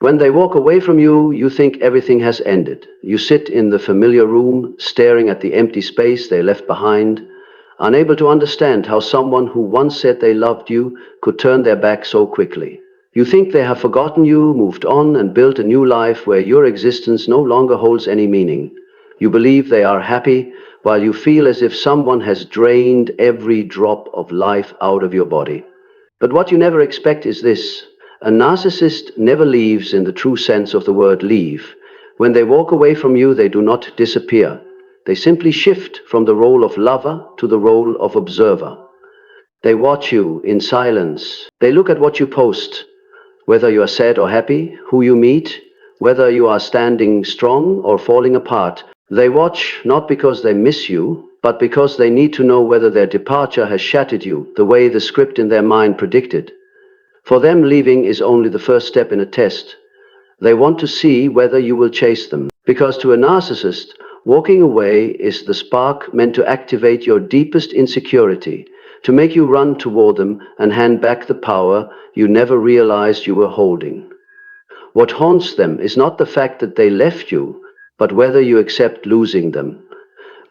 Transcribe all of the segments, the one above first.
When they walk away from you, you think everything has ended. You sit in the familiar room, staring at the empty space they left behind, unable to understand how someone who once said they loved you could turn their back so quickly. You think they have forgotten you, moved on, and built a new life where your existence no longer holds any meaning. You believe they are happy, while you feel as if someone has drained every drop of life out of your body. But what you never expect is this. A narcissist never leaves in the true sense of the word leave. When they walk away from you, they do not disappear. They simply shift from the role of lover to the role of observer. They watch you in silence. They look at what you post, whether you are sad or happy, who you meet, whether you are standing strong or falling apart. They watch not because they miss you, but because they need to know whether their departure has shattered you, the way the script in their mind predicted. For them, leaving is only the first step in a test. They want to see whether you will chase them. Because to a narcissist, walking away is the spark meant to activate your deepest insecurity, to make you run toward them and hand back the power you never realized you were holding. What haunts them is not the fact that they left you, but whether you accept losing them.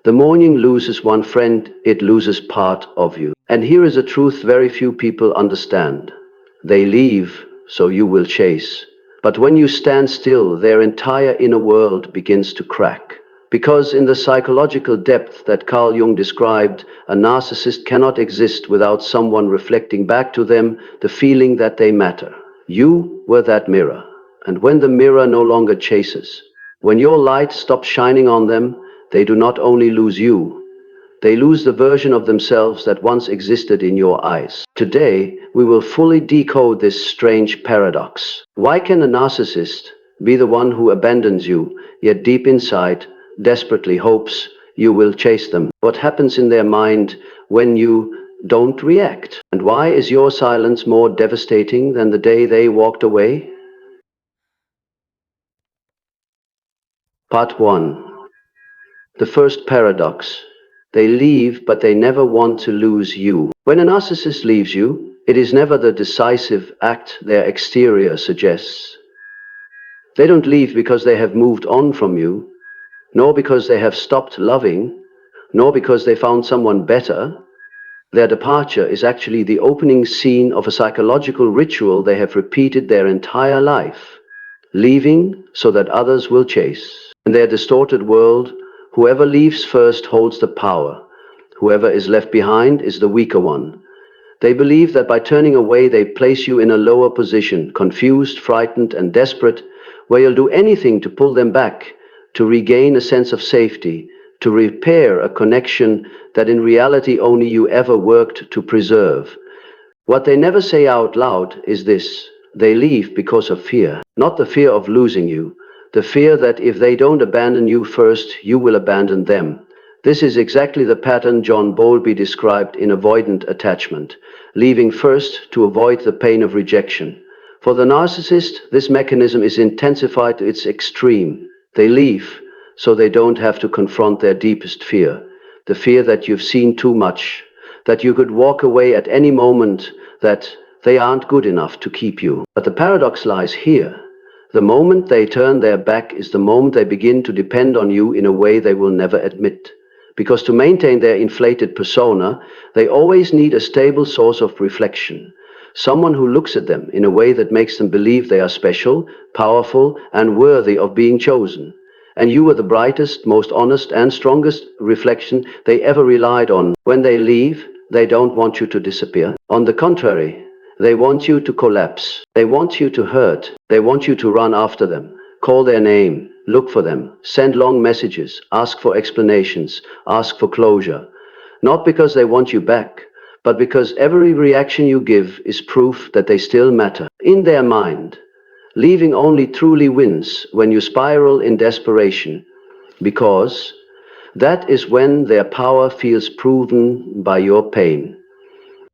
The morning loses one friend, it loses part of you. And here is a truth very few people understand. They leave, so you will chase. But when you stand still, their entire inner world begins to crack. Because in the psychological depth that Carl Jung described, a narcissist cannot exist without someone reflecting back to them the feeling that they matter. You were that mirror. And when the mirror no longer chases, when your light stops shining on them, they do not only lose you, they lose the version of themselves that once existed in your eyes. Today, we will fully decode this strange paradox. Why can a narcissist be the one who abandons you, yet deep inside, desperately hopes you will chase them? What happens in their mind when you don't react? And why is your silence more devastating than the day they walked away? Part 1. The first paradox. They leave, but they never want to lose you. When a narcissist leaves you, it is never the decisive act their exterior suggests. They don't leave because they have moved on from you, nor because they have stopped loving, nor because they found someone better. Their departure is actually the opening scene of a psychological ritual they have repeated their entire life, leaving so that others will chase. In their distorted world, whoever leaves first holds the power. Whoever is left behind is the weaker one. They believe that by turning away they place you in a lower position, confused, frightened, and desperate, where you'll do anything to pull them back, to regain a sense of safety, to repair a connection that in reality only you ever worked to preserve. What they never say out loud is this: they leave because of fear, not the fear of losing you, the fear that if they don't abandon you first, you will abandon them. This is exactly the pattern John Bowlby described in Avoidant Attachment, leaving first to avoid the pain of rejection. For the narcissist, this mechanism is intensified to its extreme. They leave so they don't have to confront their deepest fear, the fear that you've seen too much, that you could walk away at any moment, that they aren't good enough to keep you. But the paradox lies here. The moment they turn their back is the moment they begin to depend on you in a way they will never admit. Because to maintain their inflated persona, they always need a stable source of reflection. Someone who looks at them in a way that makes them believe they are special, powerful, and worthy of being chosen. And you were the brightest, most honest, and strongest reflection they ever relied on. When they leave, they don't want you to disappear. On the contrary, they want you to collapse. They want you to hurt. They want you to run after them, call their name, look for them, send long messages, ask for explanations, ask for closure. Not because they want you back, but because every reaction you give is proof that they still matter. In their mind, leaving only truly wins when you spiral in desperation, because that is when their power feels proven by your pain.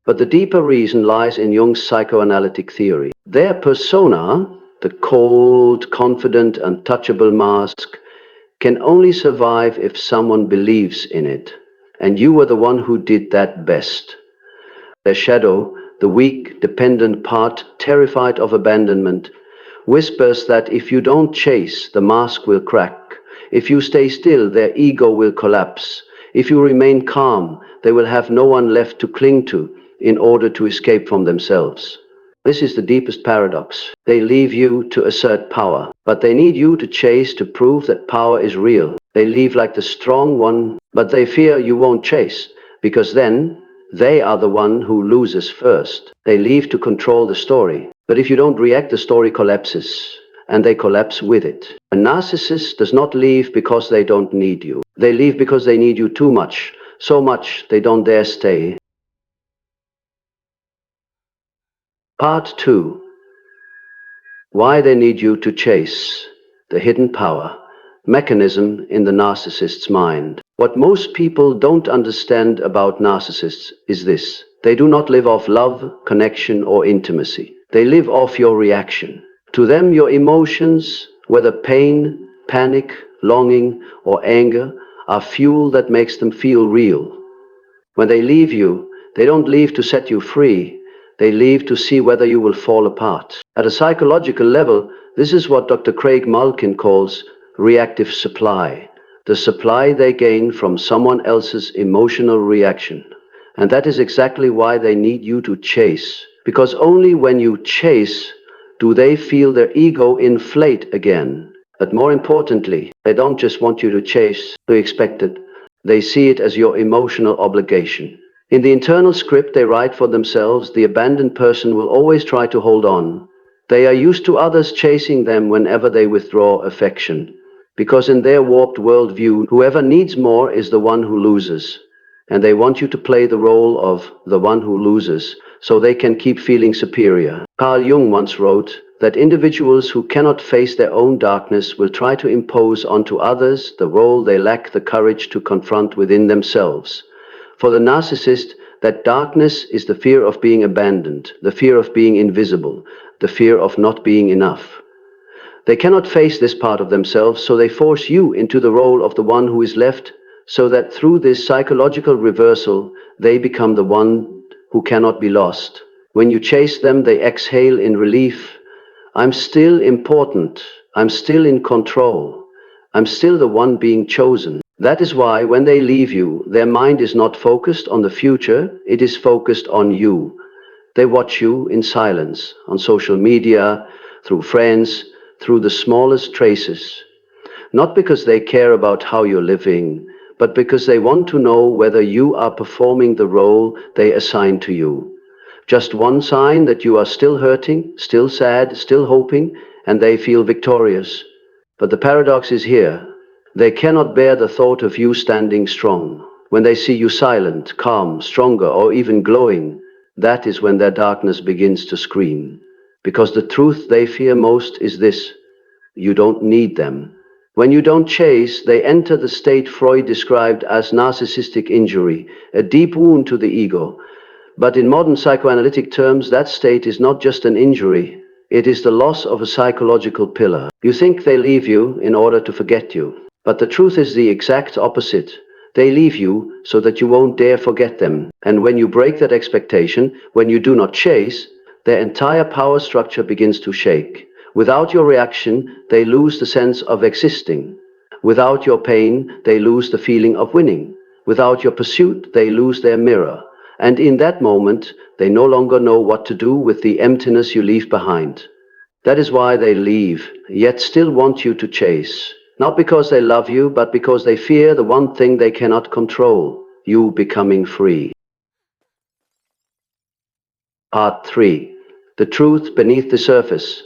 But the deeper reason lies in Jung's psychoanalytic theory. Their persona, the cold, confident, untouchable mask, can only survive if someone believes in it. And you were the one who did that best. Their shadow, the weak, dependent part, terrified of abandonment, whispers that if you don't chase, the mask will crack. If you stay still, their ego will collapse. If you remain calm, they will have no one left to cling to in order to escape from themselves. This is the deepest paradox. They leave you to assert power, but they need you to chase to prove that power is real. They leave like the strong one, but they fear you won't chase, because then they are the one who loses first. They leave to control the story, but if you don't react, the story collapses, and they collapse with it. A narcissist does not leave because they don't need you. They leave because they need you too much, so much they don't dare stay. Part 2. Why they need you to chase. The hidden power. Mechanism in the narcissist's mind. What most people don't understand about narcissists is this. They do not live off love, connection, or intimacy. They live off your reaction. To them, your emotions, whether pain, panic, longing, or anger, are fuel that makes them feel real. When they leave you, they don't leave to set you free. They leave to see whether you will fall apart. At a psychological level, this is what Dr. Craig Malkin calls reactive supply. The supply they gain from someone else's emotional reaction. And that is exactly why they need you to chase. Because only when you chase do they feel their ego inflate again. But more importantly, they don't just want you to chase to expect it. They see it as your emotional obligation. In the internal script they write for themselves, the abandoned person will always try to hold on. They are used to others chasing them whenever they withdraw affection. Because in their warped worldview, whoever needs more is the one who loses. And they want you to play the role of the one who loses, so they can keep feeling superior. Carl Jung once wrote that individuals who cannot face their own darkness will try to impose onto others the role they lack the courage to confront within themselves. For the narcissist, that darkness is the fear of being abandoned, the fear of being invisible, the fear of not being enough. They cannot face this part of themselves, so they force you into the role of the one who is left, so that through this psychological reversal, they become the one who cannot be lost. When you chase them, they exhale in relief. I'm still important. I'm still in control. I'm still the one being chosen. That is why when they leave you, their mind is not focused on the future, it is focused on you. They watch you in silence, on social media, through friends, through the smallest traces. Not because they care about how you're living, but because they want to know whether you are performing the role they assign to you. Just one sign that you are still hurting, still sad, still hoping, and they feel victorious. But the paradox is here. They cannot bear the thought of you standing strong. When they see you silent, calm, stronger, or even glowing, that is when their darkness begins to scream. Because the truth they fear most is this: you don't need them. When you don't chase, they enter the state Freud described as narcissistic injury, a deep wound to the ego. But in modern psychoanalytic terms, that state is not just an injury, it is the loss of a psychological pillar. You think they leave you in order to forget you. But the truth is the exact opposite. They leave you so that you won't dare forget them. And when you break that expectation, when you do not chase, their entire power structure begins to shake. Without your reaction, they lose the sense of existing. Without your pain, they lose the feeling of winning. Without your pursuit, they lose their mirror. And in that moment, they no longer know what to do with the emptiness you leave behind. That is why they leave, yet still want you to chase. Not because they love you, but because they fear the one thing they cannot control, you becoming free. Part 3. The truth beneath the surface.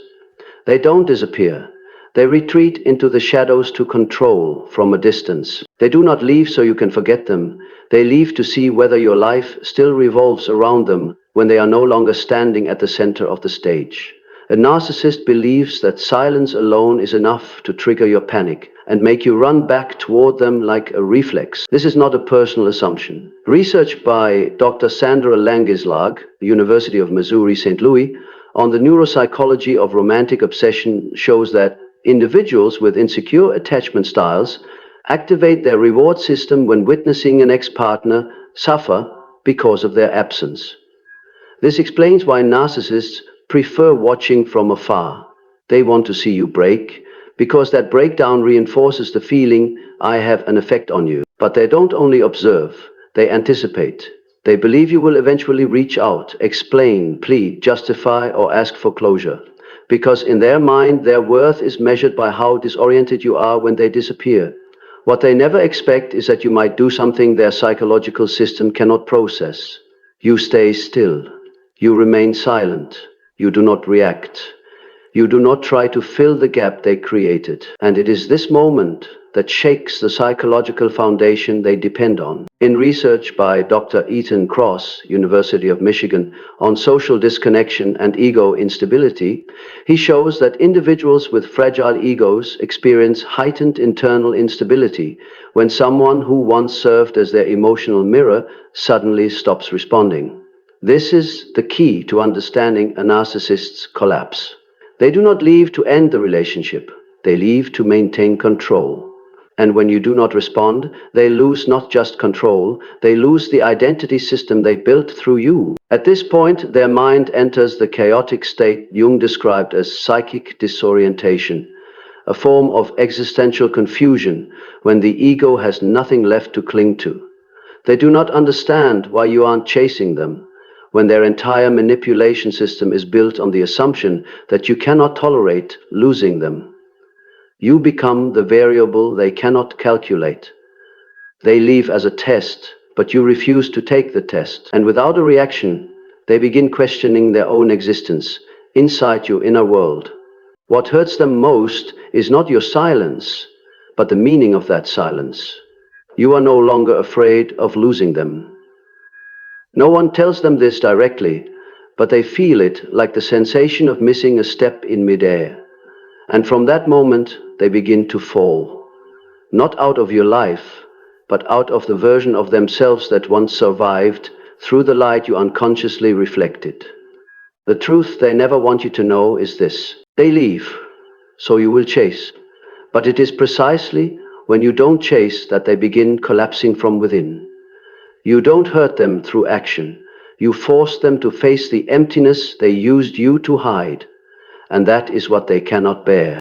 They don't disappear. They retreat into the shadows to control from a distance. They do not leave so you can forget them. They leave to see whether your life still revolves around them when they are no longer standing at the center of the stage. A narcissist believes that silence alone is enough to trigger your panic and make you run back toward them like a reflex. This is not a personal assumption. Research by Dr. Sandra Langeslag, University of Missouri, St. Louis, on the neuropsychology of romantic obsession shows that individuals with insecure attachment styles activate their reward system when witnessing an ex-partner suffer because of their absence. This explains why narcissists prefer watching from afar. They want to see you break, because that breakdown reinforces the feeling, I have an effect on you. But they don't only observe, they anticipate. They believe you will eventually reach out, explain, plead, justify, or ask for closure. Because in their mind, their worth is measured by how disoriented you are when they disappear. What they never expect is that you might do something their psychological system cannot process. You stay still. You remain silent. You do not react. You do not try to fill the gap they created. And it is this moment that shakes the psychological foundation they depend on. In research by Dr. Ethan Kross, University of Michigan, on social disconnection and ego instability, he shows that individuals with fragile egos experience heightened internal instability when someone who once served as their emotional mirror suddenly stops responding. This is the key to understanding a narcissist's collapse. They do not leave to end the relationship, they leave to maintain control. And when you do not respond, they lose not just control, they lose the identity system they built through you. At this point, their mind enters the chaotic state Jung described as psychic disorientation, a form of existential confusion when the ego has nothing left to cling to. They do not understand why you aren't chasing them, when their entire manipulation system is built on the assumption that you cannot tolerate losing them. You become the variable they cannot calculate. They leave as a test, but you refuse to take the test. And without a reaction, they begin questioning their own existence inside your inner world. What hurts them most is not your silence, but the meaning of that silence. You are no longer afraid of losing them. No one tells them this directly, but they feel it like the sensation of missing a step in midair. And from that moment, they begin to fall. Not out of your life, but out of the version of themselves that once survived through the light you unconsciously reflected. The truth they never want you to know is this: they leave, so you will chase. But it is precisely when you don't chase that they begin collapsing from within. You don't hurt them through action. You force them to face the emptiness they used you to hide. And that is what they cannot bear.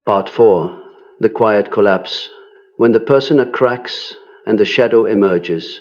Part 4. The quiet collapse. When the persona cracks and the shadow emerges.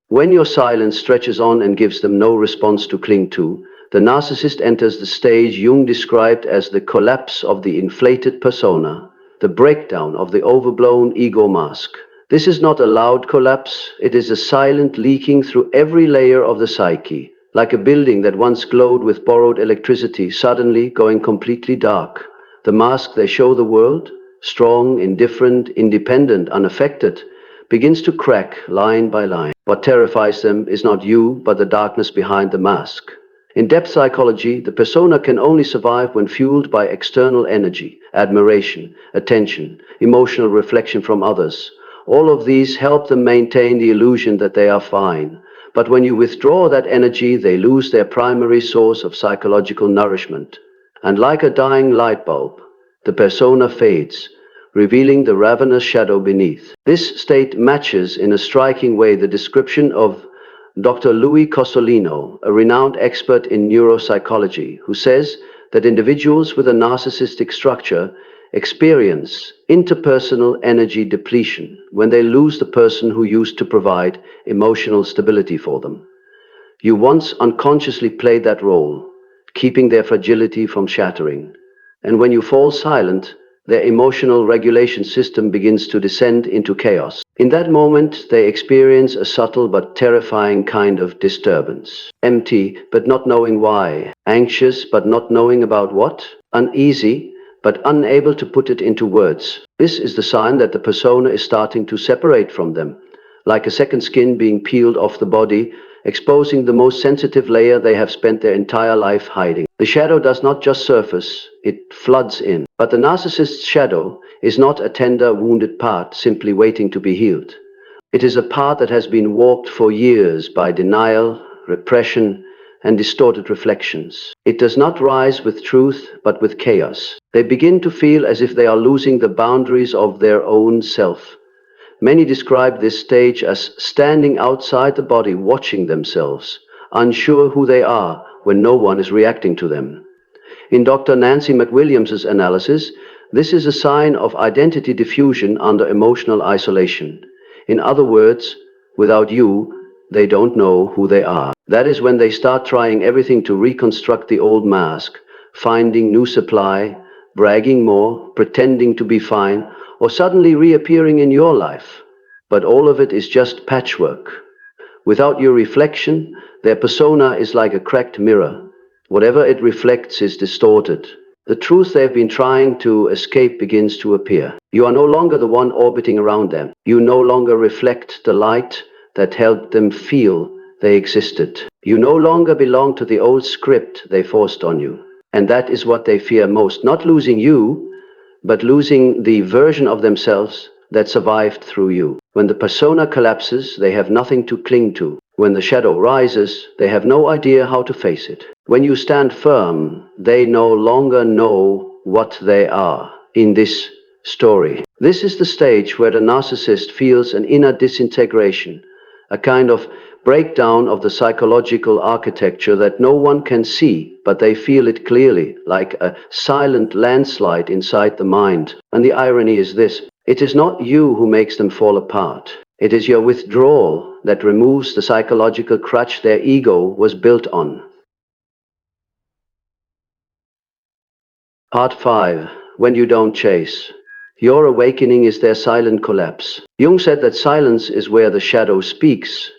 When your silence stretches on and gives them no response to cling to, the narcissist enters the stage Jung described as the collapse of the inflated persona, the breakdown of the overblown ego mask. This is not a loud collapse, it is a silent leaking through every layer of the psyche, like a building that once glowed with borrowed electricity suddenly going completely dark. The mask they show the world, strong, indifferent, independent, unaffected, begins to crack line by line. What terrifies them is not you, but the darkness behind the mask. In depth psychology, the persona can only survive when fueled by external energy, admiration, attention, emotional reflection from others. All of these help them maintain the illusion that they are fine. But when you withdraw that energy, they lose their primary source of psychological nourishment. And like a dying light bulb, the persona fades, revealing the ravenous shadow beneath. This state matches in a striking way the description of Dr. Louis Cossolino, a renowned expert in neuropsychology, who says that individuals with a narcissistic structure experience interpersonal energy depletion when they lose the person who used to provide emotional stability for them. You once unconsciously played that role, keeping their fragility from shattering. And when you fall silent, their emotional regulation system begins to descend into chaos. In that moment, they experience a subtle but terrifying kind of disturbance. Empty, but not knowing why. Anxious, but not knowing about what. Uneasy, but unable to put it into words. This is the sign that the persona is starting to separate from them, like a second skin being peeled off the body, exposing the most sensitive layer they have spent their entire life hiding. The shadow does not just surface, it floods in. But the narcissist's shadow is not a tender, wounded part simply waiting to be healed. It is a part that has been walked for years by denial, repression, and distorted reflections. It does not rise with truth, but with chaos. They begin to feel as if they are losing the boundaries of their own self. Many describe this stage as standing outside the body, watching themselves, unsure who they are, when no one is reacting to them. In Dr. Nancy McWilliams's analysis, this is a sign of identity diffusion under emotional isolation. In other words, without you, they don't know who they are. That is when they start trying everything to reconstruct the old mask, finding new supply, bragging more, pretending to be fine, or suddenly reappearing in your life. But all of it is just patchwork. Without your reflection, their persona is like a cracked mirror. Whatever it reflects is distorted. The truth they've been trying to escape begins to appear. You are no longer the one orbiting around them. You no longer reflect the light that helped them feel they existed. You no longer belong to the old script they forced on you. And that is what they fear most. Not losing you, but losing the version of themselves that survived through you. When the persona collapses, they have nothing to cling to. When the shadow rises, they have no idea how to face it. When you stand firm, they no longer know what they are in this story. This is the stage where the narcissist feels an inner disintegration, a kind of breakdown of the psychological architecture that no one can see, but they feel it clearly, like a silent landslide inside the mind. And the irony is this: it is not you who makes them fall apart. It is your withdrawal that removes the psychological crutch their ego was built on. Part 5. When you don't chase. Your awakening is their silent collapse. Jung said that silence is where the shadow speaks.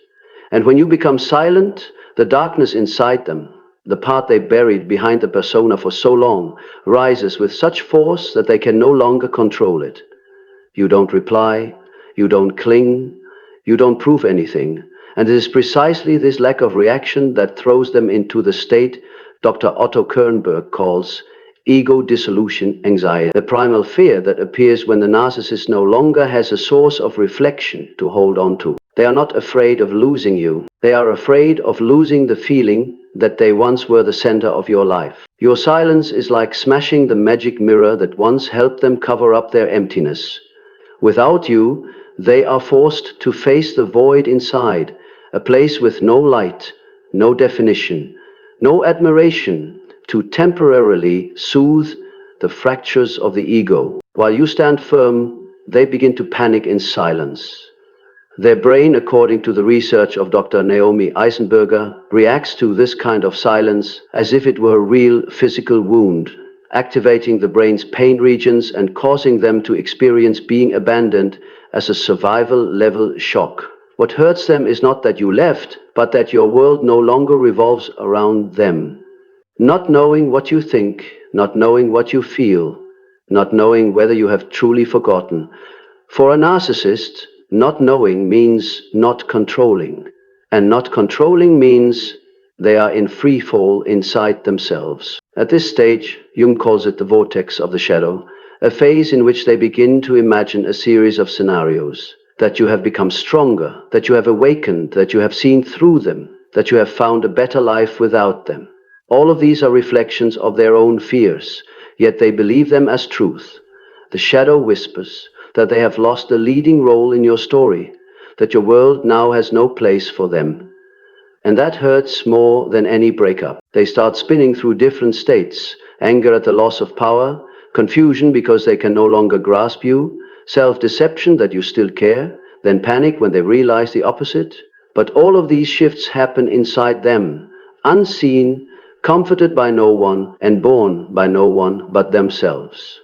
And when you become silent, the darkness inside them, the part they buried behind the persona for so long, rises with such force that they can no longer control it. You don't reply, you don't cling, you don't prove anything. And it is precisely this lack of reaction that throws them into the state Dr. Otto Kernberg calls ego dissolution anxiety, the primal fear that appears when the narcissist no longer has a source of reflection to hold on to. They are not afraid of losing you. They are afraid of losing the feeling that they once were the center of your life. Your silence is like smashing the magic mirror that once helped them cover up their emptiness. Without you, they are forced to face the void inside, a place with no light, no definition, no admiration to temporarily soothe the fractures of the ego. While you stand firm, they begin to panic in silence. Their brain, according to the research of Dr. Naomi Eisenberger, reacts to this kind of silence as if it were a real physical wound, activating the brain's pain regions and causing them to experience being abandoned as a survival-level shock. What hurts them is not that you left, but that your world no longer revolves around them. Not knowing what you think, not knowing what you feel, not knowing whether you have truly forgotten. For a narcissist, not knowing means not controlling, and not controlling means they are in free fall inside themselves. At this stage, Jung calls it the vortex of the shadow, a phase in which they begin to imagine a series of scenarios. That you have become stronger, that you have awakened, that you have seen through them, that you have found a better life without them. All of these are reflections of their own fears, yet they believe them as truth. The shadow whispers that they have lost a leading role in your story, that your world now has no place for them. And that hurts more than any breakup. They start spinning through different states: anger at the loss of power, confusion because they can no longer grasp you, self-deception that you still care, then panic when they realize the opposite. But all of these shifts happen inside them, unseen, comforted by no one, and born by no one but themselves.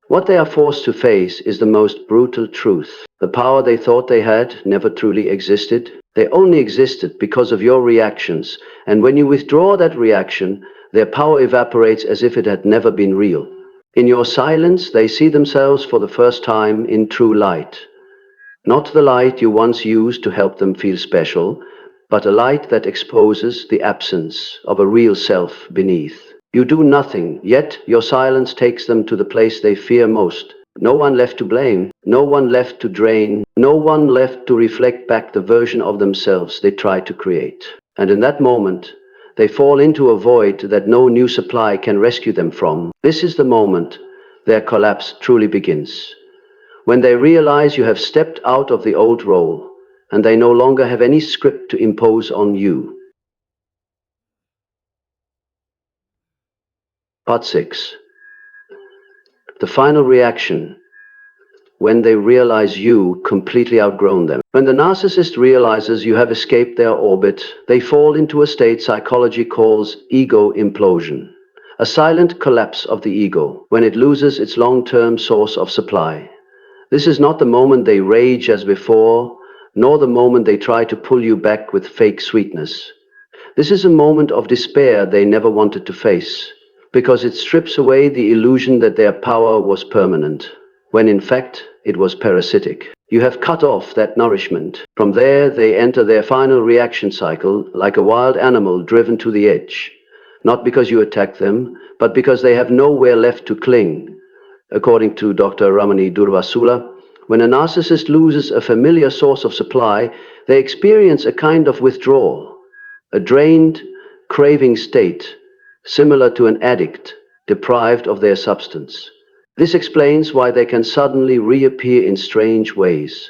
What they are forced to face is the most brutal truth. The power they thought they had never truly existed. They only existed because of your reactions, and when you withdraw that reaction, their power evaporates as if it had never been real. In your silence, they see themselves for the first time in true light. Not the light you once used to help them feel special, but a light that exposes the absence of a real self beneath. You do nothing, yet your silence takes them to the place they fear most. No one left to blame, no one left to drain, no one left to reflect back the version of themselves they tried to create. And in that moment, they fall into a void that no new supply can rescue them from. This is the moment their collapse truly begins. When they realize you have stepped out of the old role, and they no longer have any script to impose on you. Part 6. The final reaction when they realize you completely outgrown them. When the narcissist realizes you have escaped their orbit, they fall into a state psychology calls ego implosion, a silent collapse of the ego when it loses its long-term source of supply. This is not the moment they rage as before, nor the moment they try to pull you back with fake sweetness. This is a moment of despair they never wanted to face, because it strips away the illusion that their power was permanent, when in fact it was parasitic. You have cut off that nourishment. From there they enter their final reaction cycle like a wild animal driven to the edge, not because you attack them, but because they have nowhere left to cling. According to Dr. Ramani Durvasula, when a narcissist loses a familiar source of supply, they experience a kind of withdrawal, a drained, craving state, similar to an addict deprived of their substance. This explains why they can suddenly reappear in strange ways.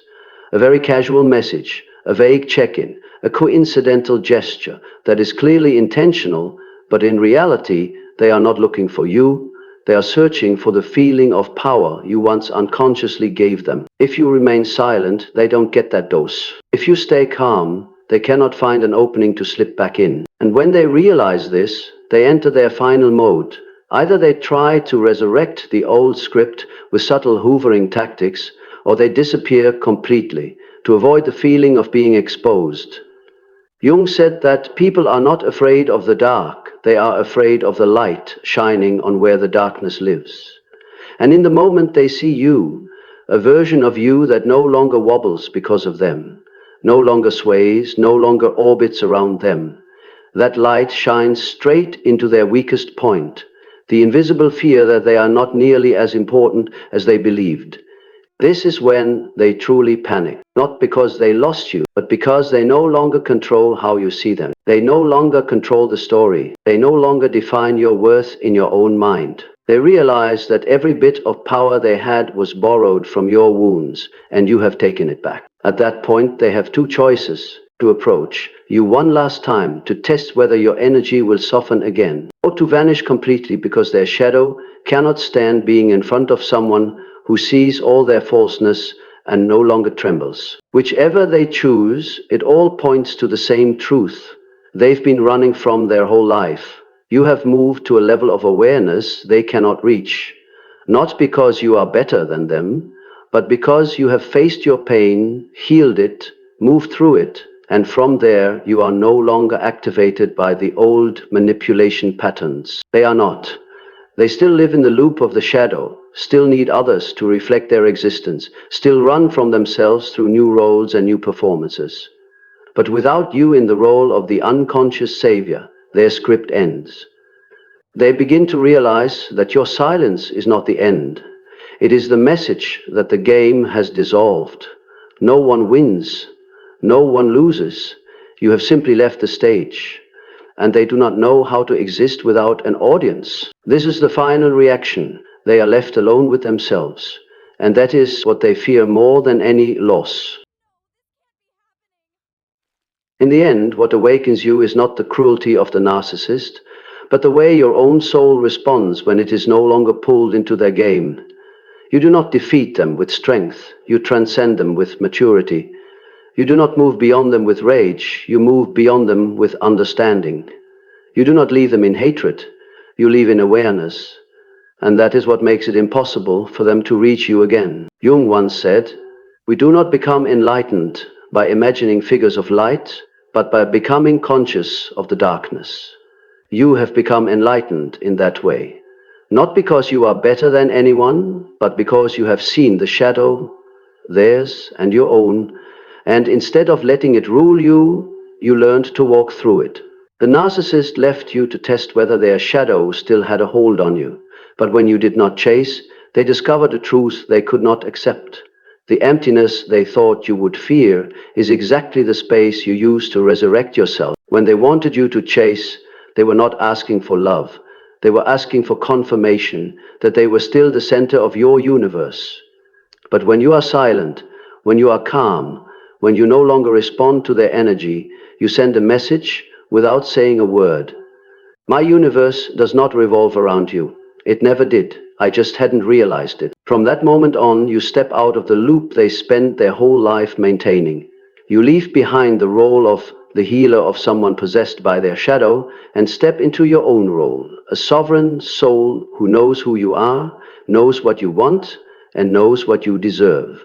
A very casual message, a vague check-in, a coincidental gesture that is clearly intentional, but in reality, they are not looking for you. They are searching for the feeling of power you once unconsciously gave them. If you remain silent, they don't get that dose. If you stay calm, they cannot find an opening to slip back in. And when they realize this, they enter their final mode. Either they try to resurrect the old script with subtle hoovering tactics, or they disappear completely to avoid the feeling of being exposed. Jung said that people are not afraid of the dark, they are afraid of the light shining on where the darkness lives. And in the moment they see you, a version of you that no longer wobbles because of them, no longer sways, no longer orbits around them, that light shines straight into their weakest point, the invisible fear that they are not nearly as important as they believed. This is when they truly panic, not because they lost you, but because they no longer control how you see them. They no longer control the story. They no longer define your worth in your own mind. They realize that every bit of power they had was borrowed from your wounds, and you have taken it back. At that point, they have two choices: to approach you one last time to test whether your energy will soften again, or to vanish completely because their shadow cannot stand being in front of someone who sees all their falseness and no longer trembles. Whichever they choose, it all points to the same truth they've been running from their whole life. You have moved to a level of awareness they cannot reach, not because you are better than them, but because you have faced your pain, healed it, moved through it, and from there you are no longer activated by the old manipulation patterns. They are not. They still live in the loop of the shadow, still need others to reflect their existence, still run from themselves through new roles and new performances. But without you in the role of the unconscious savior, their script ends. They begin to realize that your silence is not the end. It is the message that the game has dissolved. No one wins. No one loses. You have simply left the stage, and they do not know how to exist without an audience. This is the final reaction. They are left alone with themselves, and that is what they fear more than any loss. In the end, what awakens you is not the cruelty of the narcissist, but the way your own soul responds when it is no longer pulled into their game. You do not defeat them with strength, you transcend them with maturity. You do not move beyond them with rage, you move beyond them with understanding. You do not leave them in hatred, you leave in awareness. And that is what makes it impossible for them to reach you again. Jung once said, "We do not become enlightened by imagining figures of light, but by becoming conscious of the darkness." You have become enlightened in that way, not because you are better than anyone, but because you have seen the shadow, theirs and your own, and instead of letting it rule you, you learned to walk through it. The narcissist left you to test whether their shadow still had a hold on you, but when you did not chase, they discovered a truth they could not accept. The emptiness they thought you would fear is exactly the space you used to resurrect yourself. When they wanted you to chase, they were not asking for love. They were asking for confirmation that they were still the center of your universe. But when you are silent, when you are calm, when you no longer respond to their energy, you send a message without saying a word. My universe does not revolve around you. It never did. I just hadn't realized it. From that moment on, you step out of the loop they spend their whole life maintaining. You leave behind the role of the healer of someone possessed by their shadow and step into your own role, a sovereign soul who knows who you are, knows what you want, and knows what you deserve.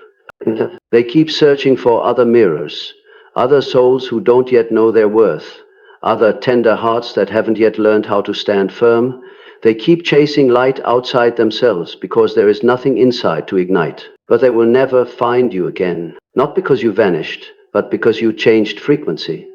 They keep searching for other mirrors, other souls who don't yet know their worth, other tender hearts that haven't yet learned how to stand firm. They keep chasing light outside themselves because there is nothing inside to ignite. But they will never find you again, not because you vanished, but because you changed frequency.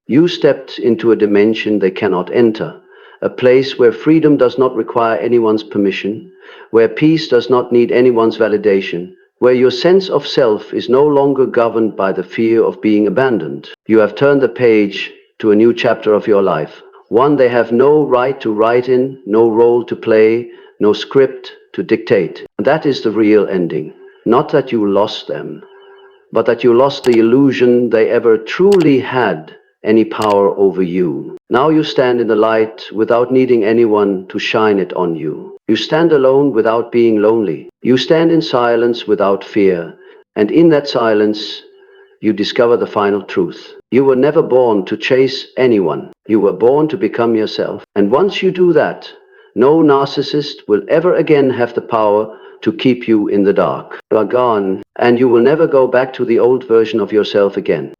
You stepped into a dimension they cannot enter, a place where freedom does not require anyone's permission, where peace does not need anyone's validation, where your sense of self is no longer governed by the fear of being abandoned. You have turned the page to a new chapter of your life, one they have no right to write in, no role to play, no script to dictate. And that is the real ending. Not that you lost them, but that you lost the illusion they ever truly had any power over you. Now you stand in the light without needing anyone to shine it on you. You stand alone without being lonely. You stand in silence without fear. And in that silence, you discover the final truth. You were never born to chase anyone. You were born to become yourself. And once you do that, no narcissist will ever again have the power to keep you in the dark. You are gone, and you will never go back to the old version of yourself again.